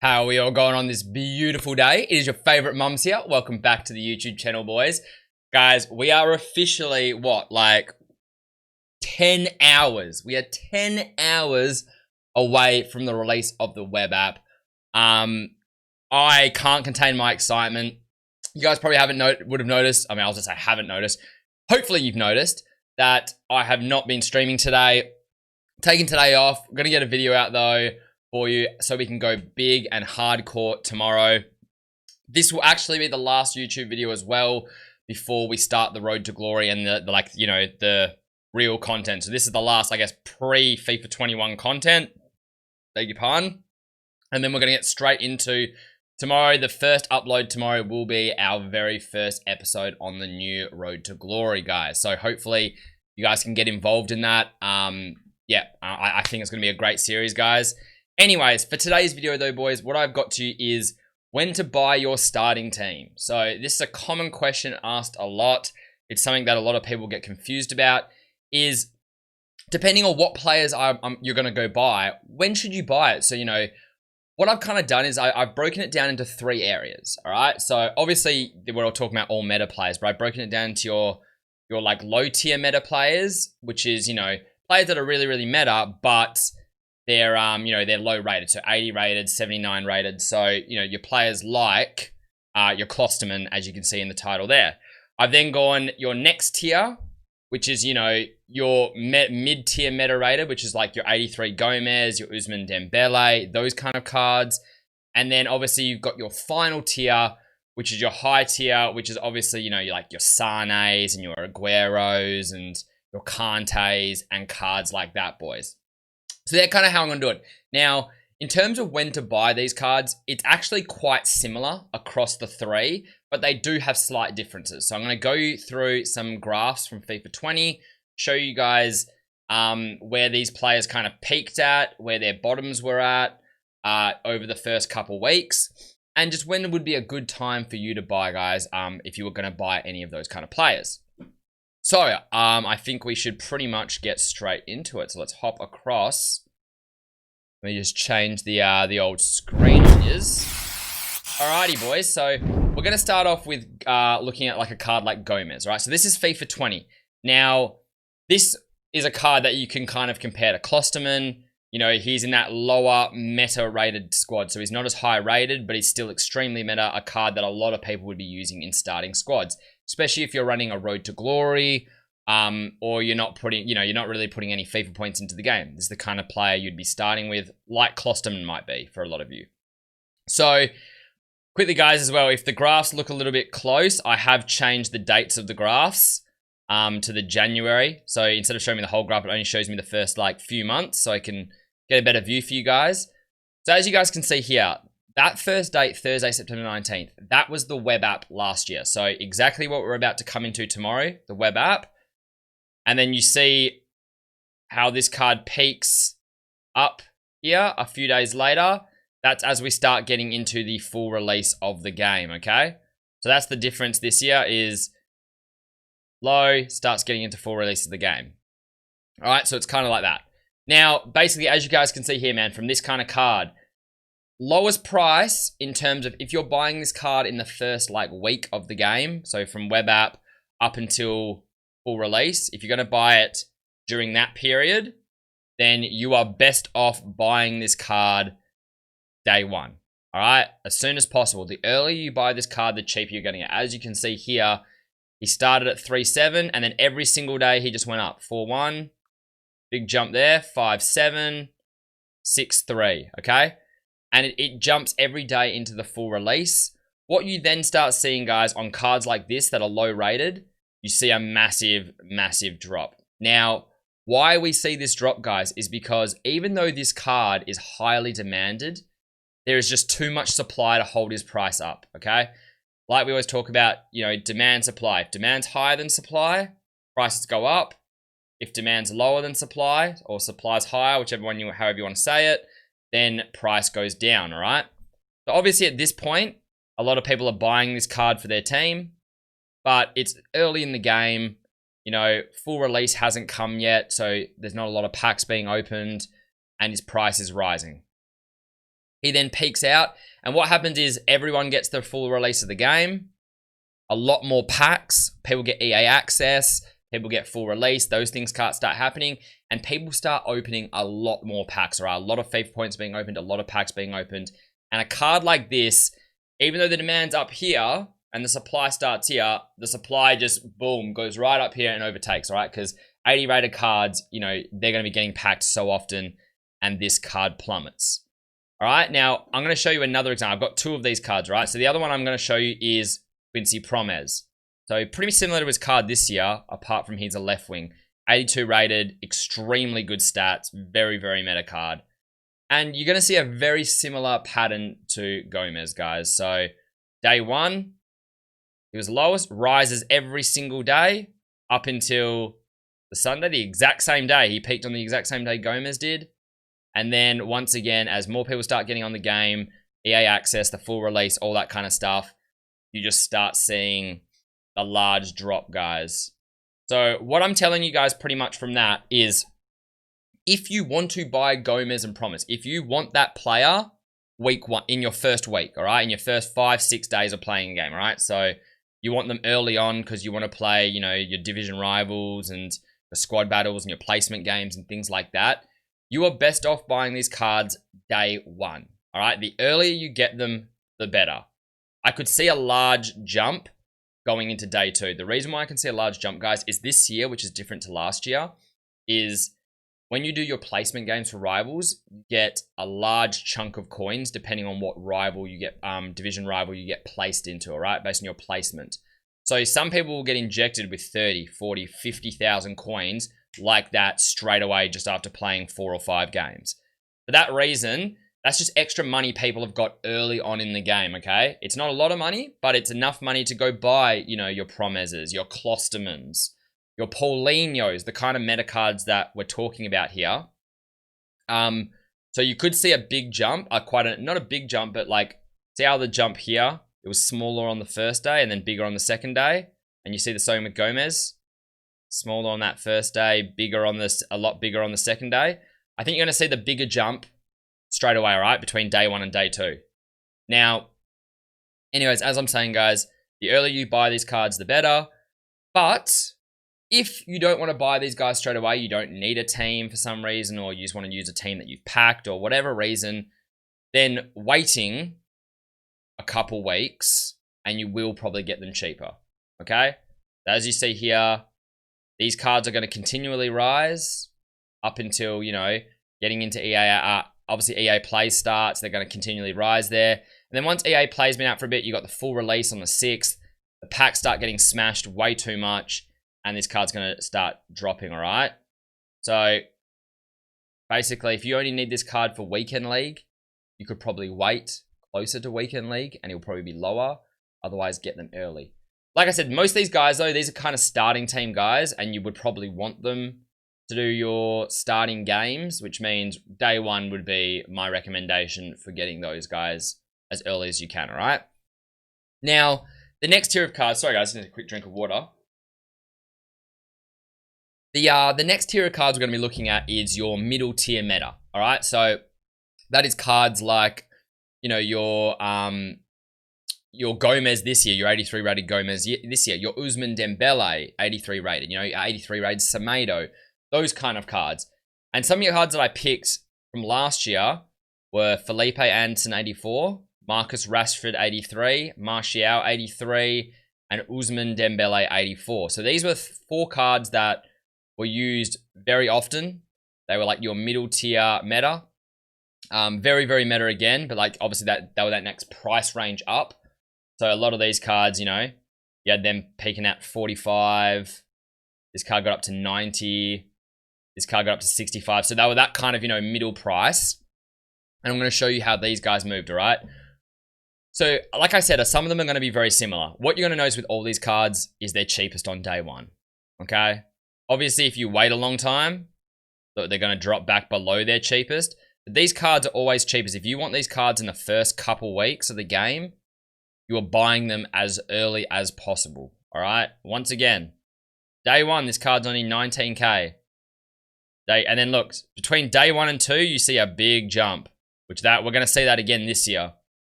How are we all going on this beautiful day? It is your favorite mums here. Welcome back to the YouTube channel, boys. Guys, we are officially, like 10 hours. We are 10 hours away from the release of the web app. I can't contain my excitement. You guys probably would have noticed. I mean, I'll just say haven't noticed. Hopefully you've noticed that I have not been streaming today. Taking today off. I'm going to get a video out though for you so we can go big and hardcore tomorrow. This will actually be the last YouTube video as well before we start the road to glory and the real content. So this is the last, I guess, pre-FIFA 21 content. Beg your pardon. And then we're going to get straight into tomorrow. The first upload tomorrow will be our very first episode on the new road to glory, guys. So hopefully you guys can get involved in that. I think it's going to be a great series, guys. Anyways, for today's video though, boys, what I've got to you is when to buy your starting team. So this is a common question asked a lot. It's something that a lot of people get confused about, is depending on what players you're going to go buy, when should you buy it? So, what I've kind of done is I've broken it down into 3 areas, all right? So obviously we're all talking about all meta players, but I've broken it down to your like low tier meta players, which is, players that are really, really meta, but they're, they're low rated. So 80 rated, 79 rated. So, your players like your Klosterman, as you can see in the title there. I've then gone your next tier, which is, your mid-tier meta rated, which is like your 83 Gomez, your Usman Dembele, those kind of cards. And then obviously you've got your final tier, which is your high tier, which is obviously, you like your Sanes and your Agueros and your Kantes and cards like that, boys. So that's kind of how I'm going to do it. Now, in terms of when to buy these cards, it's actually quite similar across the 3, but they do have slight differences. So I'm going to go through some graphs from FIFA 20, show you guys where these players kind of peaked at, where their bottoms were at over the first couple weeks, and just when would be a good time for you to buy, guys, if you were going to buy any of those kind of players. So, I think we should pretty much get straight into it. So let's hop across. Let me just change the old screen on yours. Alrighty, boys. So we're going to start off with looking at like a card like Gomez, right? So this is FIFA 20. Now, this is a card that you can kind of compare to Klosterman. He's in that lower meta rated squad. So he's not as high rated, but he's still extremely meta. A card that a lot of people would be using in starting squads, especially if you're running a road to glory, or you're not really putting any FIFA points into the game. This is the kind of player you'd be starting with, like Klosterman might be for a lot of you. So quickly, guys, as well, if the graphs look a little bit close, I have changed the dates of the graphs to the January. So instead of showing me the whole graph, it only shows me the first few months, so I can get a better view for you guys. So as you guys can see here, that first date, Thursday, September 19th, that was the web app last year. So exactly what we're about to come into tomorrow, the web app. And then you see how this card peaks up here a few days later. That's as we start getting into the full release of the game, okay? So that's the difference this year, is low, starts getting into full release of the game. All right, so it's kind of like that. Now, basically, as you guys can see here, man, from this kind of card, lowest price in terms of if you're buying this card in the first week of the game, so from web app up until full release, if you're going to buy it during that period, then you are best off buying this card day 1. All right, as soon as possible. The earlier you buy this card, the cheaper you're getting it. As you can see here, he started at 3.7, and then every single day he just went up. 4.1, big jump there. 5.7, 6.3. Okay. And it jumps every day into the full release. What you then start seeing, guys, on cards like this that are low rated, you see a massive, massive drop. Now, why we see this drop, guys, is because even though this card is highly demanded, there is just too much supply to hold his price up, okay? Like we always talk about, demand, supply. If demand's higher than supply, prices go up. If demand's lower than supply, or supply's higher, however you want to say it, then price goes down, all right? So obviously at this point, a lot of people are buying this card for their team, but it's early in the game. Full release hasn't come yet, so there's not a lot of packs being opened, and his price is rising. He then peaks out. And what happens is everyone gets the full release of the game. A lot more packs. People get EA access. People get full release. Those things can't start happening. And people start opening a lot more packs. Right? A lot of FIFA points being opened. A lot of packs being opened. And a card like this, even though the demand's up here and the supply starts here, the supply just, boom, goes right up here and overtakes. All right? Because 80 rated cards, you know, they're going to be getting packed so often. And this card plummets. All right, now I'm going to show you another example. I've got two of these cards, right? So the other one I'm going to show you is Quincy Promes. So pretty similar to his card this year, apart from he's a left wing. 82 rated, extremely good stats, very, very meta card. And you're going to see a very similar pattern to Gomez, guys. So day one, he was lowest, rises every single day up until the Sunday, the exact same day. He peaked on the exact same day Gomez did. And then once again, as more people start getting on the game, EA access, the full release, all that kind of stuff, you just start seeing a large drop, guys. So what I'm telling you guys pretty much from that is if you want to buy Gomez and Promise, if you want that player week one, in your first week, all right, in your first 5-6 days of playing a game, all right? So you want them early on because you want to play, you know, your division rivals and the squad battles and your placement games and things like that. You are best off buying these cards day one, all right? The earlier you get them, the better. I could see a large jump going into day two. The reason why I can see a large jump, guys, is this year, which is different to last year, is when you do your placement games for rivals, you get a large chunk of coins depending on what rival you get, division rival you get placed into, all right, based on your placement. So some people will get injected with 30, 40, 50,000 coins like that straight away just after playing 4 or 5 games. For that reason, that's just extra money people have got early on in the game, okay? It's not a lot of money, but it's enough money to go buy, you know, your Promeses, your Clostermans, your Paulinhos, the kind of meta cards that we're talking about here. So you could see a big jump, not a big jump, but like, see how the jump here, it was smaller on the first day and then bigger on the second day. And you see the same with Gomez. Smaller on that first day, bigger on this, a lot bigger on the second day. I think you're going to see the bigger jump straight away, all right, between day one and day two. Now, anyways, as I'm saying, guys, the earlier you buy these cards, the better. But if you don't want to buy these guys straight away, you don't need a team for some reason, or you just want to use a team that you've packed or whatever reason, then waiting a couple weeks and you will probably get them cheaper, okay? As you see here, these cards are going to continually rise up until, you know, getting into EA. Obviously, EA Play starts. They're going to continually rise there. And then once EA Play's been out for a bit, you got the full release on the 6th. The packs start getting smashed way too much. And this card's going to start dropping, all right? So, basically, if you only need this card for Weekend League, you could probably wait closer to Weekend League. And it'll probably be lower. Otherwise, get them early. Like I said, most of these guys, though, these are kind of starting team guys, and you would probably want them to do your starting games, which means day one would be my recommendation for getting those guys as early as you can, all right? Now, the next tier of cards... Sorry, guys, I need a quick drink of water. The next tier of cards we're going to be looking at is your middle tier meta, all right? So that is cards like, you know, your Gomez this year, your 83 rated Gomez this year, your Ousmane Dembele, 83 rated, you know, your 83 rated Semedo, those kind of cards. And some of your cards that I picked from last year were Felipe Anderson, 84, Marcus Rashford, 83, Martial, 83, and Ousmane Dembele, 84. So these were 4 cards that were used very often. They were like your middle tier meta. Very, very meta again, but like obviously they were that next price range up. So a lot of these cards, you know, you had them peaking at 45. This card got up to 90. This card got up to 65. So they were that kind of, you know, middle price. And I'm going to show you how these guys moved, all right? So like I said, some of them are going to be very similar. What you're going to notice with all these cards is they're cheapest on day one, okay? Obviously, if you wait a long time, they're going to drop back below their cheapest. But these cards are always cheapest. If you want these cards in the first couple weeks of the game, you are buying them as early as possible, all right? Once again, day one, this card's only 19K. And then look, between day 1 and 2, you see a big jump. which that we're going to see that again this year.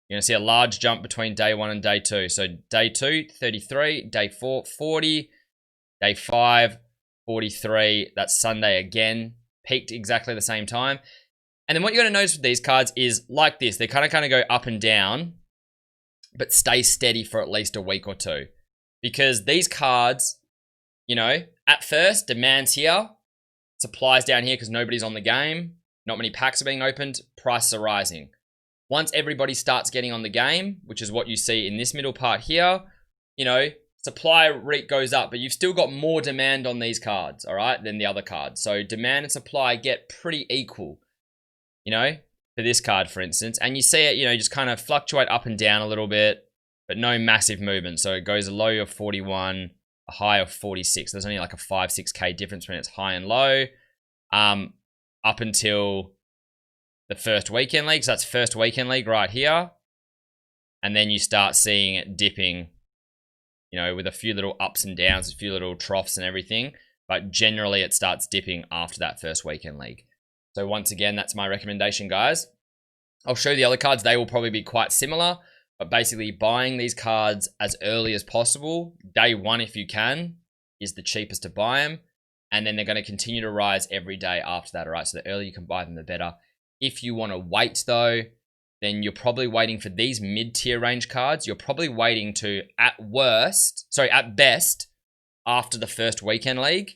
You're going to see a large jump between day 1 and day 2. So day 2, 33, day 4, 40, day 5, 43. That's Sunday again, peaked exactly the same time. And then what you're going to notice with these cards is like this. They kind of go up and down, but stay steady for at least a week or two. Because these cards, you know, at first, demand's here, supply's down here because nobody's on the game, not many packs are being opened, prices are rising. Once everybody starts getting on the game, which is what you see in this middle part here, you know, supply rate goes up, but you've still got more demand on these cards, all right, than the other cards. So demand and supply get pretty equal, you know, for this card, for instance. And you see it, you know, just kind of fluctuate up and down a little bit, but no massive movement. So it goes a low of 41, a high of 46. There's only like a 5-6K difference when it's high and low, up until the first weekend league. So that's first weekend league right here. And then you start seeing it dipping, you know, with a few little ups and downs, a few little troughs and everything. But generally it starts dipping after that first weekend league. So once again, that's my recommendation, guys. I'll show you the other cards. They will probably be quite similar, but basically buying these cards as early as possible. Day 1, if you can, is the cheapest to buy them. And then they're going to continue to rise every day after that, all right? So the earlier you can buy them, the better. If you want to wait, though, then you're probably waiting for these mid-tier range cards. You're probably waiting to, at best, after the first weekend league.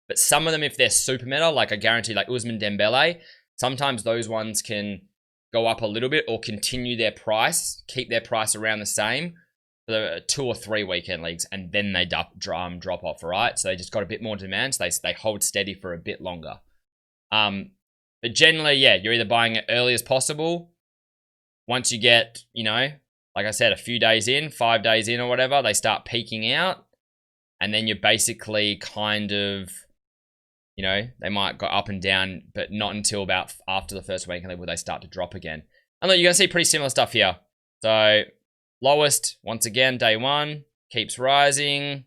But some of them, if they're super meta, like I guarantee, like Usman Dembele, sometimes those ones can go up a little bit or continue their price, keep their price around the same for the 2 or 3 weekend leagues, and then they drop off, all right? So they just got a bit more demand, so they hold steady for a bit longer. But generally, yeah, you're either buying it early as possible. Once you get, you know, like I said, a few days in, 5 days in or whatever, they start peaking out. And then you're basically kind of, you know, they might go up and down, but not until about after the first weekend league where they start to drop again. And look, you're going to see pretty similar stuff here. So lowest, once again, day 1, keeps rising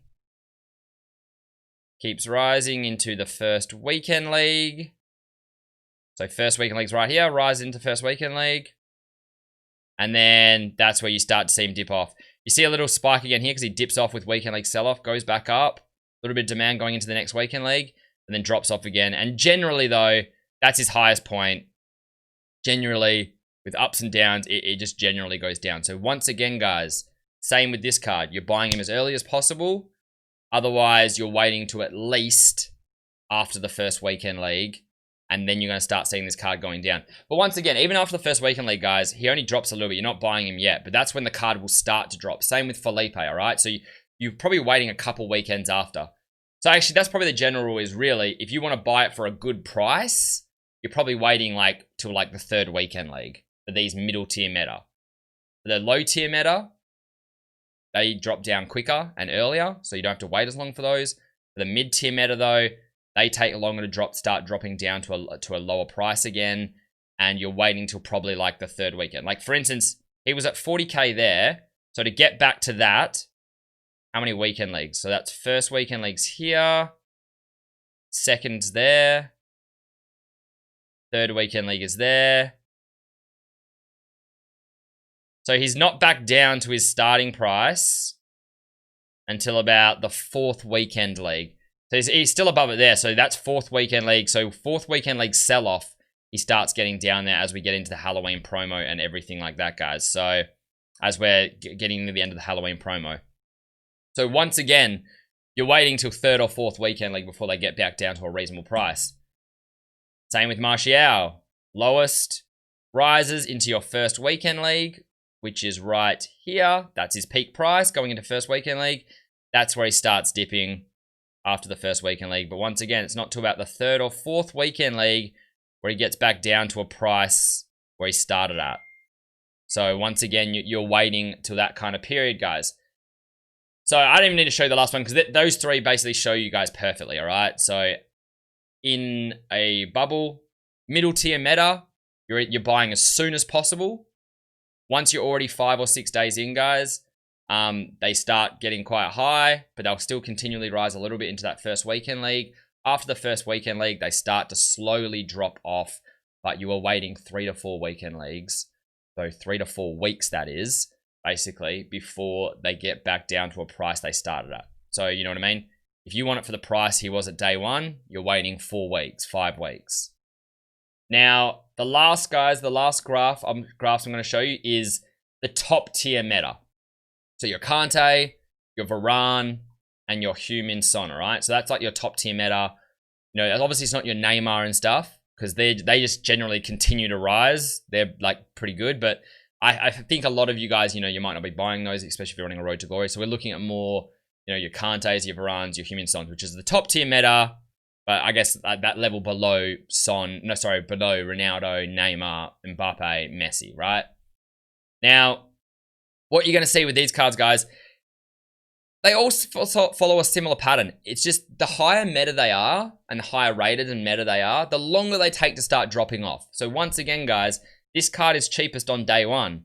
into the first weekend league. So first weekend league's right here, rise into first weekend league. And then that's where you start to see him dip off. You see a little spike again here because he dips off with weekend league sell-off, goes back up, a little bit of demand going into the next weekend league, and then drops off again. And generally, though, that's his highest point. Generally, with ups and downs, it just generally goes down. So once again, guys, same with this card. You're buying him as early as possible. Otherwise, you're waiting to at least after the first weekend league, and then you're going to start seeing this card going down. But once again, even after the first weekend league, guys, he only drops a little bit. You're not buying him yet, but that's when the card will start to drop. Same with Felipe, all right? So you're probably waiting a couple weekends after. So actually, that's probably the general rule is really, if you want to buy it for a good price, you're probably waiting like till like the third weekend league for these middle tier meta. For the low tier meta, they drop down quicker and earlier, so you don't have to wait as long for those. For the mid tier meta though, they take longer to start dropping down to a lower price again, and you're waiting till probably like the third weekend. Like for instance, he was at 40k there, so to get back to that, how many weekend leagues? So that's first weekend leagues here, second's there, third weekend league is there. So he's not back down to his starting price until about the 4th weekend league. So he's still above it there. So that's 4th weekend league. So 4th weekend league sell-off, he starts getting down there as we get into the Halloween promo and everything like that, guys. So as we're getting to the end of the Halloween promo. So once again, you're waiting till 3rd or 4th weekend league before they get back down to a reasonable price. Same with Martial. Lowest rises into your first weekend league, which is right here. That's his peak price going into first weekend league. That's where he starts dipping after the first weekend league. But once again, it's not till about the 3rd or 4th weekend league where he gets back down to a price where he started at. So once again, you're waiting till that kind of period, guys. So I don't even need to show you the last one because those 3 basically show you guys perfectly, all right? So in a bubble, middle tier meta, you're buying as soon as possible. Once you're already 5 or 6 days in, guys, they start getting quite high, but they'll still continually rise a little bit into that first weekend league. After the first weekend league, they start to slowly drop off but you are waiting 3 to 4 weekend leagues. So 3 to 4 weeks, that is, basically, before they get back down to a price they started at. So you know what I mean? If you want it for the price he was at day one, you're waiting 4 weeks, 5 weeks. Now, the last graph I'm going to show you is the top tier meta. So your Kante, your Varane, and your Heung-min Son, all right? So that's like your top tier meta. You know, obviously it's not your Neymar and stuff because they just generally continue to rise. They're like pretty good, but I think a lot of you guys, you know, you might not be buying those, especially if you're running a Road to Glory. So we're looking at more, you know, your Kantes, your Varanes, your Heung-min Son, which is the top tier meta. But I guess that level below below Ronaldo, Neymar, Mbappe, Messi, right? Now, what you're going to see with these cards, guys, they all follow a similar pattern. It's just the higher meta they are and the higher rated and meta they are, the longer they take to start dropping off. So once again, guys, this card is cheapest on day one.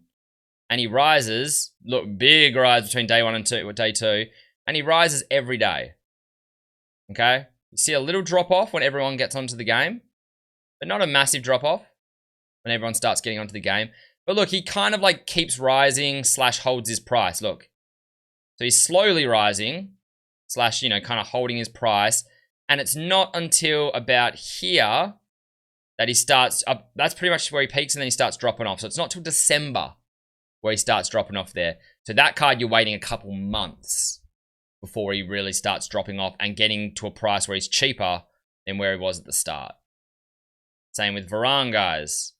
And he rises, look, big rise between day one and day two, and he rises every day. Okay? You see a little drop off when everyone gets onto the game, but not a massive drop off when everyone starts getting onto the game. But look, he kind of like keeps rising / holds his price. Look. So he's slowly rising / you know, kind of holding his price. And it's not until about here that he starts up. That's pretty much where he peaks and then he starts dropping off. So it's not till December where he starts dropping off there. So that card, you're waiting a couple months before he really starts dropping off and getting to a price where he's cheaper than where he was at the start. Same with Varane, guys.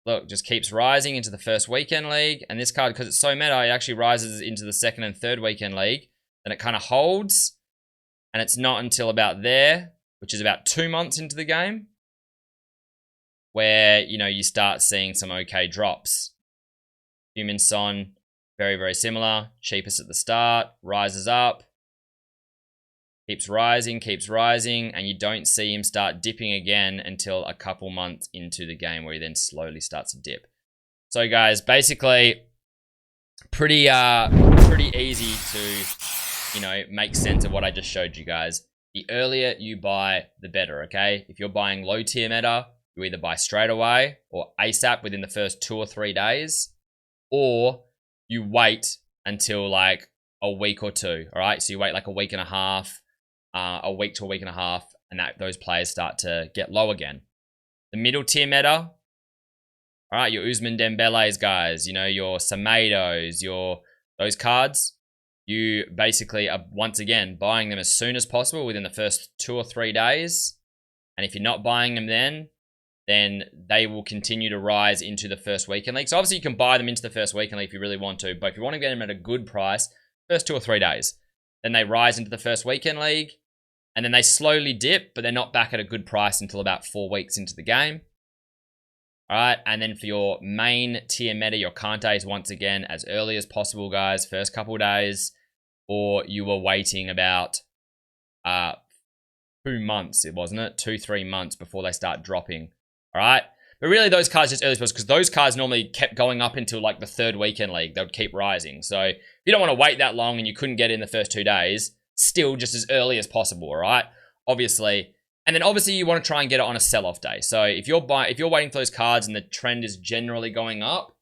Look, just keeps rising into the first weekend league. And this card, because it's so meta, it actually rises into the second and third weekend league. Then it kind of holds. And it's not until about there, which is about 2 months into the game, where, you know, you start seeing some okay drops. Heung-min Son, very, very similar. Cheapest at the start, rises up, keeps rising, and you don't see him start dipping again until a couple months into the game where he then slowly starts to dip. So guys, basically, pretty easy to, you know, make sense of what I just showed you guys. The earlier you buy, the better, okay? If you're buying low tier meta, you either buy straight away or ASAP within the first 2 or 3 days, or you wait until like a week or two, all right? So you wait like a week and a half, a week to a week and a half, and those players start to get low again. The middle tier meta, all right, your Ousmane Dembele's, guys, you know, your Semedos, those cards, you basically are, once again, buying them as soon as possible within the first 2 or 3 days. And if you're not buying them then they will continue to rise into the first weekend league. So obviously you can buy them into the first weekend league if you really want to, but if you want to get them at a good price, first 2 or 3 days, then they rise into the first weekend league, and then they slowly dip, but they're not back at a good price until about 4 weeks into the game. All right, and then for your main tier meta, your Kantes, once again, as early as possible, guys, first couple days, or you were waiting about 2 months, wasn't it? 2-3 months before they start dropping. All right. But really, those cards just early as possible, because those cards normally kept going up until like the third weekend league. They would keep rising. So if you don't want to wait that long and you couldn't get in the first 2 days, still just as early as possible. All right. Obviously. And then obviously you want to try and get it on a sell-off day. So if you're waiting for those cards and the trend is generally going up,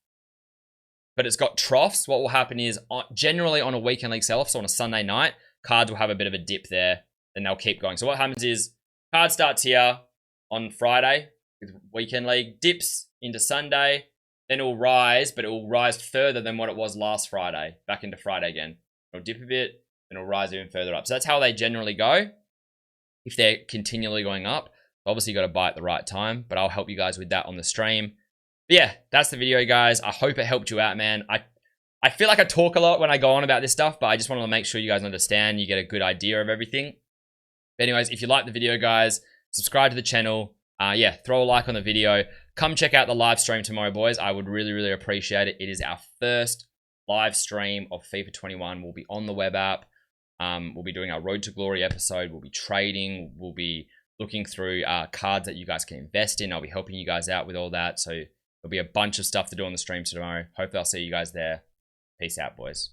but it's got troughs, what will happen is generally on a weekend league sell-off, so on a Sunday night, cards will have a bit of a dip there. Then they'll keep going. So what happens is card starts here on Friday with weekend league, dips into Sunday, then it'll rise, but it will rise further than what it was last Friday, back into Friday again. It'll dip a bit, then it'll rise even further up. So that's how they generally go if they're continually going up. Obviously, you got to buy at the right time, but I'll help you guys with that on the stream. But yeah, that's the video, guys. I hope it helped you out, man. I feel like I talk a lot when I go on about this stuff, but I just want to make sure you guys understand, you get a good idea of everything. But anyways, if you like the video, guys, subscribe to the channel. Yeah, throw a like on the video. Come check out the live stream tomorrow, boys. I would really, really appreciate it. It is our first live stream of FIFA 21. We'll be on the web app. We'll be doing our Road to Glory episode. We'll be trading. We'll be looking through cards that you guys can invest in. I'll be helping you guys out with all that. So there'll be a bunch of stuff to do on the stream tomorrow. Hopefully I'll see you guys there. Peace out, boys.